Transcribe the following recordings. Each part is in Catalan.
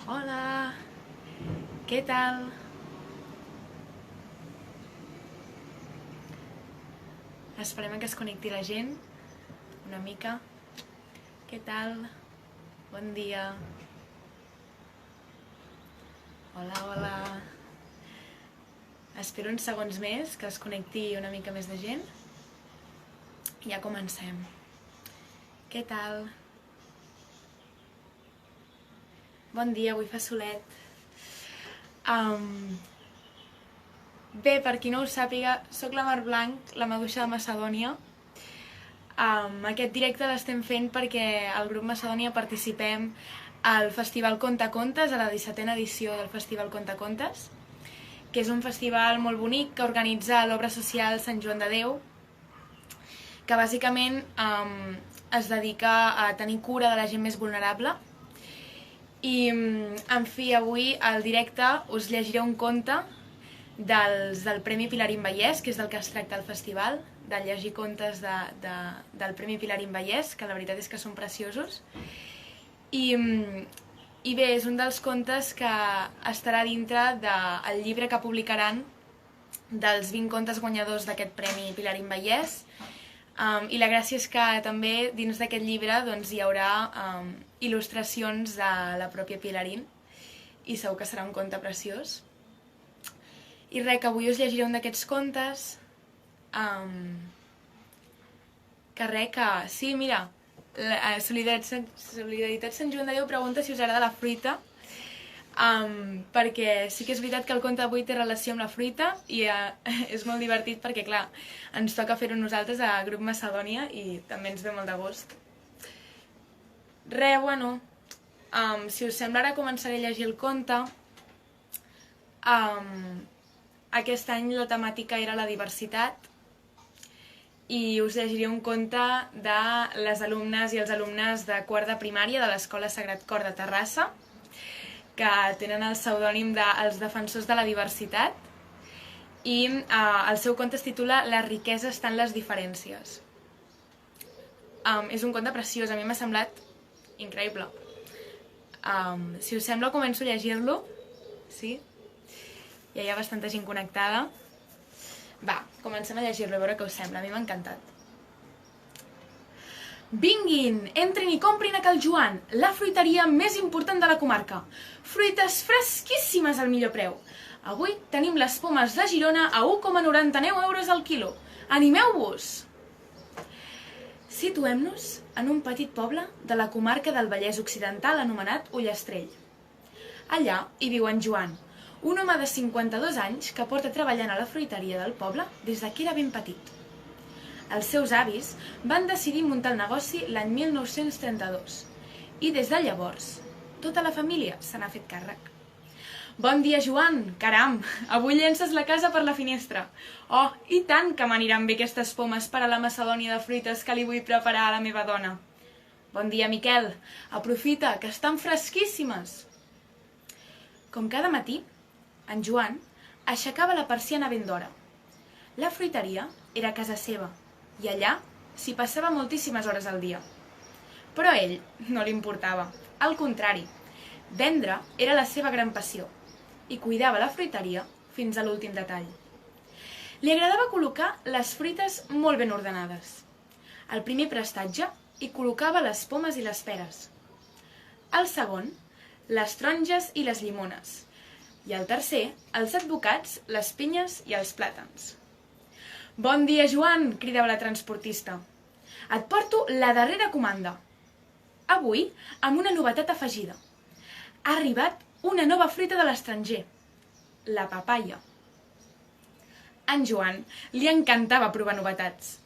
Hola, què tal? Esperem que es connecti la gent una mica. Què tal? Bon dia. Hola, hola. Espero uns segons més que es connecti una mica més de gent. I ja comencem. Què tal? Bon dia, avui fa solet. Bé, per qui no ho sàpiga, soc la Mar Blanc, la maduixa de Macedònia. Aquest directe l'estem fent perquè el grup Macedònia participem al Festival Contacontes, a la 17a edició del Festival Contacontes, que és un festival molt bonic que organitza l'obra social Sant Joan de Déu, que bàsicament es dedica a tenir cura de la gent més vulnerable. I, en fi, avui al directe us llegiré un conte del Premi Pilarín Vallès, que és del que es tracta el festival, de llegir contes del Premi Pilarín Vallès, que la veritat és que són preciosos. I bé, és un dels contes que estarà dintre del llibre que publicaran dels 20 contes guanyadors d'aquest Premi Pilarín Vallès. I la gràcia és que també dins d'aquest llibre doncs, hi haurà il·lustracions de la pròpia Pilarín i segur que serà un conte preciós. I res, que avui us llegiré un d'aquests contes que res, que... Sí, mira, Solidaritat Sant Joan de Déu pregunta si us agrada la fruita, perquè sí que és veritat que el conte d'avui té relació amb la fruita i és molt divertit perquè, clar, ens toca fer-ho nosaltres a Grup Macedònia i també ens ve molt de gust. Res, bueno, si us sembla ara començaré a llegir el conte. Aquest any la temàtica era la diversitat i us llegiré un conte de les alumnes i els alumnes de quart de primària de l'Escola Sagrat Cor de Terrassa, que tenen el pseudònim de Els Defensors de la Diversitat, i el seu conte es titula La riquesa està en les diferències. És un conte preciós, a mi m'ha semblat increïble. Si us sembla, començo a llegir-lo. Sí? Ja hi ha bastanta gent connectada. Va, comencem a llegir-lo, a veure què us sembla. A mi m'ha encantat. Vinguin, entrin i comprin a Cal Joan, la fruiteria més important de la comarca. Fruites fresquíssimes al millor preu. Avui tenim les pomes de Girona a 1,99 euros al quilo. Animeu-vos! Situem-nos en un petit poble de la comarca del Vallès Occidental anomenat Ullastrell. Allà hi viu en Joan, un home de 52 anys que porta treballant a la fruiteria del poble des que era ben petit. Els seus avis van decidir muntar el negoci l'any 1932 i des de llavors tota la família se n'ha fet càrrec. Bon dia, Joan! Caram, avui llences la casa per la finestra. Oh, i tant que m'aniran bé aquestes pomes per a la macedònia de fruites que li vull preparar a la meva dona. Bon dia, Miquel! Aprofita, que estan fresquíssimes! Com cada matí, en Joan aixecava la persiana ben d'hora. La fruiteria era a casa seva i allà s'hi passava moltíssimes hores al dia. Però a ell no li importava. Al contrari, vendre era la seva gran passió i cuidava la fruiteria fins a l'últim detall. Li agradava col·locar les fruites molt ben ordenades. Al primer prestatge hi col·locava les pomes i les peres. Al segon, les taronges i les llimones. I al tercer, els advocats, les pinyes i els plàtans. Bon dia, Joan! Cridava la transportista. Et porto la darrera comanda. Avui, amb una novetat afegida. Ha arribat una nova fruita de l'estranger, la papaia. A en Joan li encantava provar novetats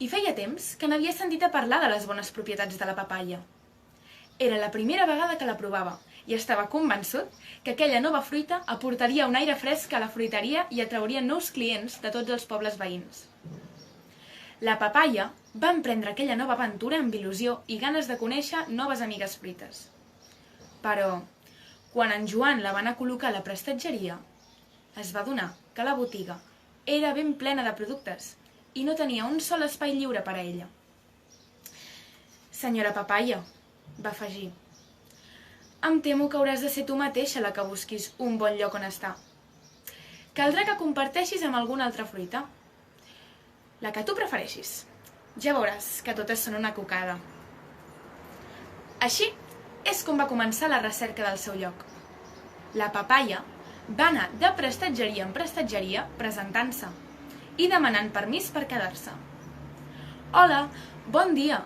i feia temps que n'havia sentit a parlar de les bones propietats de la papaia. Era la primera vegada que la provava i estava convençut que aquella nova fruita aportaria un aire fresc a la fruiteria i atrauria nous clients de tots els pobles veïns. La papaia va emprendre aquella nova aventura amb il·lusió i ganes de conèixer noves amigues fruites. Però, quan en Joan la va anar a col·locar a la prestatgeria, es va adonar que la botiga era ben plena de productes i no tenia un sol espai lliure per a ella. Senyora Papaia, va afegir, Em temo que hauràs de ser tu mateixa la que busquis un bon lloc on estar. Caldrà que comparteixis amb alguna altra fruita. La que tu prefereixis. Ja veuràs que totes són una cocada. Així és com va començar la recerca del seu lloc. La papaia va anar de prestatgeria en prestatgeria presentant-se i demanant permís per quedar-se. Hola, bon dia,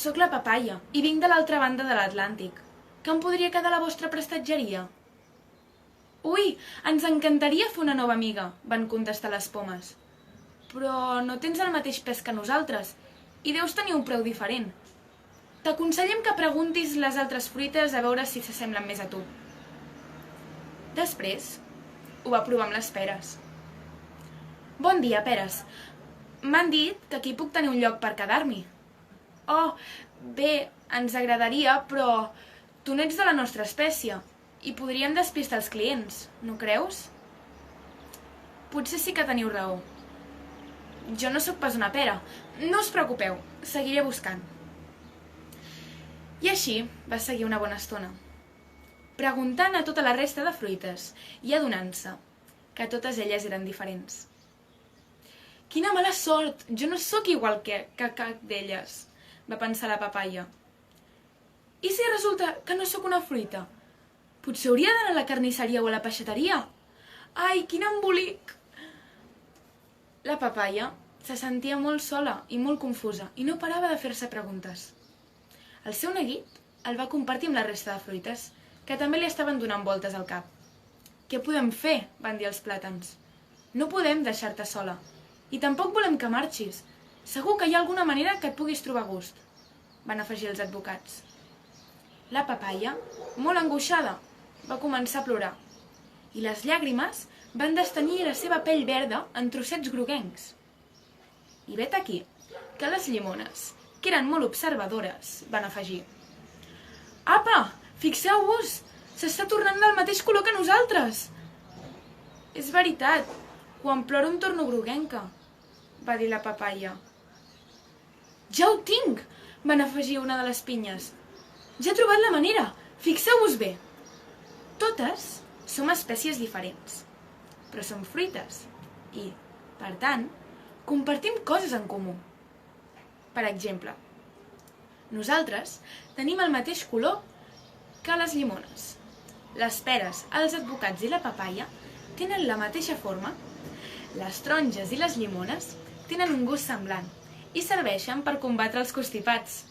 sóc la papaia i vinc de l'altra banda de l'Atlàntic. Que em podria quedar a la vostra prestatgeria? Ui, ens encantaria fer una nova amiga, van contestar les pomes. Però no tens el mateix pes que nosaltres i deus tenir un preu diferent. T'aconsellem que preguntis les altres fruites a veure si s'assemblen més a tu. Després, ho va provar amb les peres. Bon dia, peres. M'han dit que aquí puc tenir un lloc per quedar-m'hi. Oh, bé, ens agradaria, però tu no ets de la nostra espècie i podríem despistar els clients, no creus? Potser sí que teniu raó. Jo no sóc pas una pera. No us preocupeu, seguiré buscant. I així va seguir una bona estona, preguntant a tota la resta de fruites i adonant-se que totes elles eren diferents. Quina mala sort! Jo no sóc igual que cap d'elles, va pensar la papaia. I si resulta que no sóc una fruita? Potser hauria d'anar a la carnisseria o a la peixateria? Ai, quin embolic! La papaia se sentia molt sola i molt confusa i no parava de fer-se preguntes. El seu neguit el va compartir amb la resta de fruites, que també li estaven donant voltes al cap. Què podem fer? Van dir els plàtans. No podem deixar-te sola. I tampoc volem que marxis. Segur que hi ha alguna manera que et puguis trobar a gust, van afegir els advocats. La papaia, molt angoixada, va començar a plorar. I les llàgrimes van destenyir la seva pell verda en trossets groguencs. I vet aquí que les llimones, que eren molt observadores, van afegir. Apa, fixeu-vos, s'està tornant del mateix color que nosaltres. És veritat, quan ploro em torno groguenca, va dir la papaia. Ja ho tinc, van afegir una de les pinyes. Ja he trobat la manera, fixeu-vos bé. Totes som espècies diferents, però som fruites i, per tant, compartim coses en comú. Per exemple, nosaltres tenim el mateix color que les llimones. Les peres, els advocats i la papaia tenen la mateixa forma. Les taronges i les llimones tenen un gust semblant i serveixen per combatre els constipats.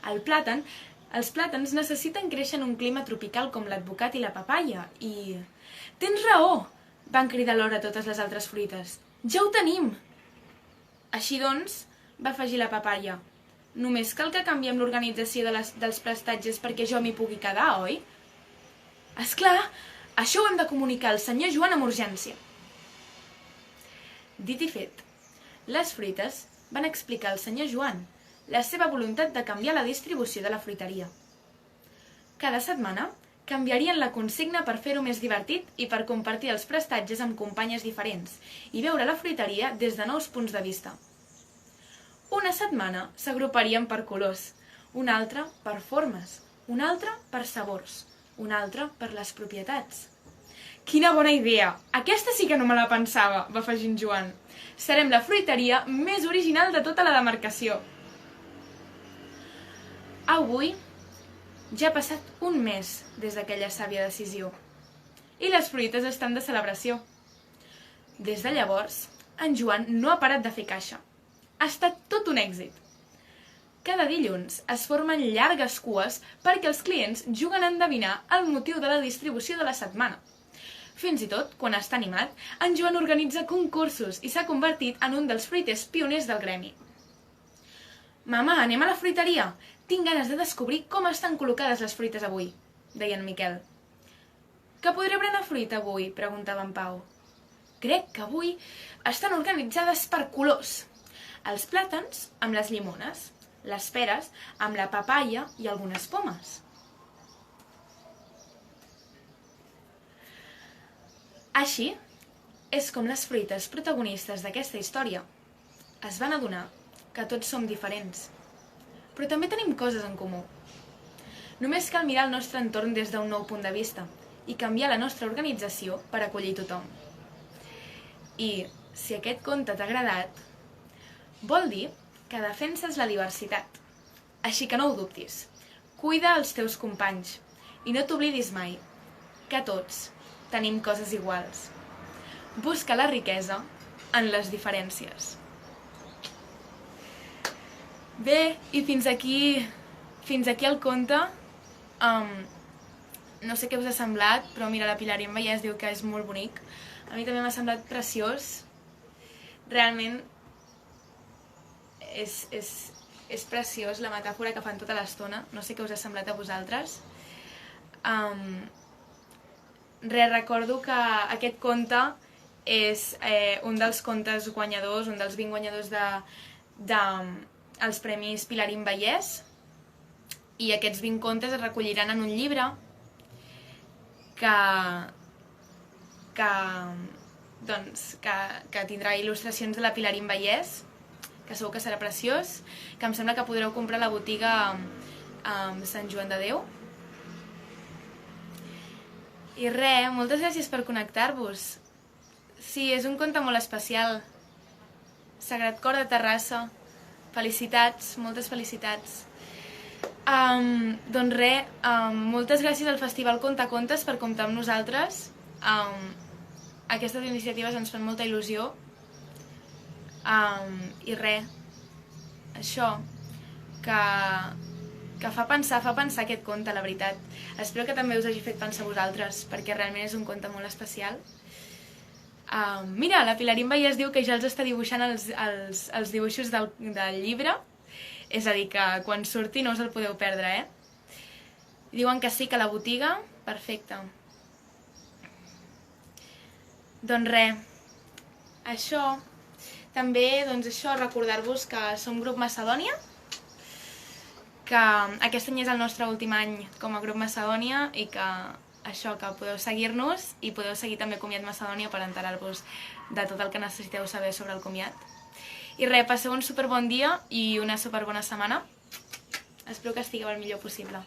Els plàtans necessiten créixer en un clima tropical com l'advocat i la papaia i... Tens raó! Van cridar alhora totes les altres fruites. Ja ho tenim! Així doncs, va afegir la papaia, només cal que canviem l'organització dels prestatges perquè jo m'hi pugui quedar, oi? Esclar, això ho hem de comunicar al senyor Joan amb urgència. Dit i fet, les fruites van explicar al senyor Joan la seva voluntat de canviar la distribució de la fruiteria. Cada setmana canviarien la consigna per fer-ho més divertit i per compartir els prestatges amb companyes diferents i veure la fruiteria des de nous punts de vista. Una setmana s'agruparien per colors, una altra per formes, una altra per sabors, una altra per les propietats. Quina bona idea! Aquesta sí que no me la pensava, va afegir en Joan. Serem la fruiteria més original de tota la demarcació. Avui ja ha passat un mes des d'aquella sàvia decisió i les fruites estan de celebració. Des de llavors, en Joan no ha parat de fer caixa. Ha estat tot un èxit. Cada dilluns es formen llargues cues perquè els clients juguen a endevinar el motiu de la distribució de la setmana. Fins i tot, quan està animat, en Joan organitza concursos i s'ha convertit en un dels fruiters pioners del gremi. Mama, anem a la fruiteria! Tinc ganes de descobrir com estan col·locades les fruites avui, deia en Miquel. Que podré berenar fruita avui? Preguntava en Pau. Crec que avui estan organitzades per colors. Els plàtans amb les llimones, les peres amb la papaia i algunes pomes. Així és com les fruites protagonistes d'aquesta història es van adonar que tots som diferents, però també tenim coses en comú. Només cal mirar el nostre entorn des d'un nou punt de vista i canviar la nostra organització per acollir tothom. I, si aquest conte t'ha agradat, vol dir que defenses la diversitat. Així que no ho dubtis. Cuida els teus companys i no t'oblidis mai que tots tenim coses iguals. Busca la riquesa en les diferències. Bé, i fins aquí el conte. No sé què us ha semblat, però mira, la Pilar en Vallès diu que és molt bonic. A mi també m'ha semblat preciós. Realment és preciós la metàfora que fan tota l'estona. No sé què us ha semblat a vosaltres. Recordo que aquest conte és un dels contes guanyadors, un dels 20 guanyadors dels Premis Pilarín Vallès, i aquests 20 contes es recolliran en un llibre que tindrà il·lustracions de la Pilarín Vallès, que segur que serà preciós, que em sembla que podreu comprar a la botiga Sant Joan de Déu. I res, moltes gràcies per connectar-vos. Sí, és un conte molt especial. Sagrat Cor de Terrassa. Felicitats, moltes felicitats. Doncs res, moltes gràcies al Festival Contacontes per comptar amb nosaltres. Aquestes iniciatives ens fan molta il·lusió. I res, això, que fa pensar aquest conte, la veritat. Espero que també us hagi fet pensar a vosaltres, perquè realment és un conte molt especial. Mira, la Pilarín Vallès diu que ja els està dibuixant els dibuixos del llibre, és a dir, que quan surti no us el podeu perdre, Diuen que sí, que a la botiga, perfecte. Doncs res, això, també, recordar-vos que som Grup Macedònia, que aquest any és el nostre últim any com a Grup Macedònia i que això, que podeu seguir-nos i podeu seguir també Comiat Macedònia per enterar-vos de tot el que necessiteu saber sobre el comiat. I res, passeu un superbon dia i una superbona setmana. Espero que estigueu el millor possible.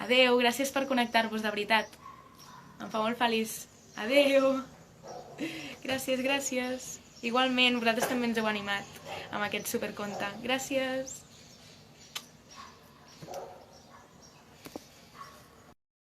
Adeu, gràcies per connectar-vos, de veritat. Em fa molt feliç. Adeu. Gràcies, gràcies. Igualment, vosaltres també ens heu animat amb aquest superconte. Gràcies.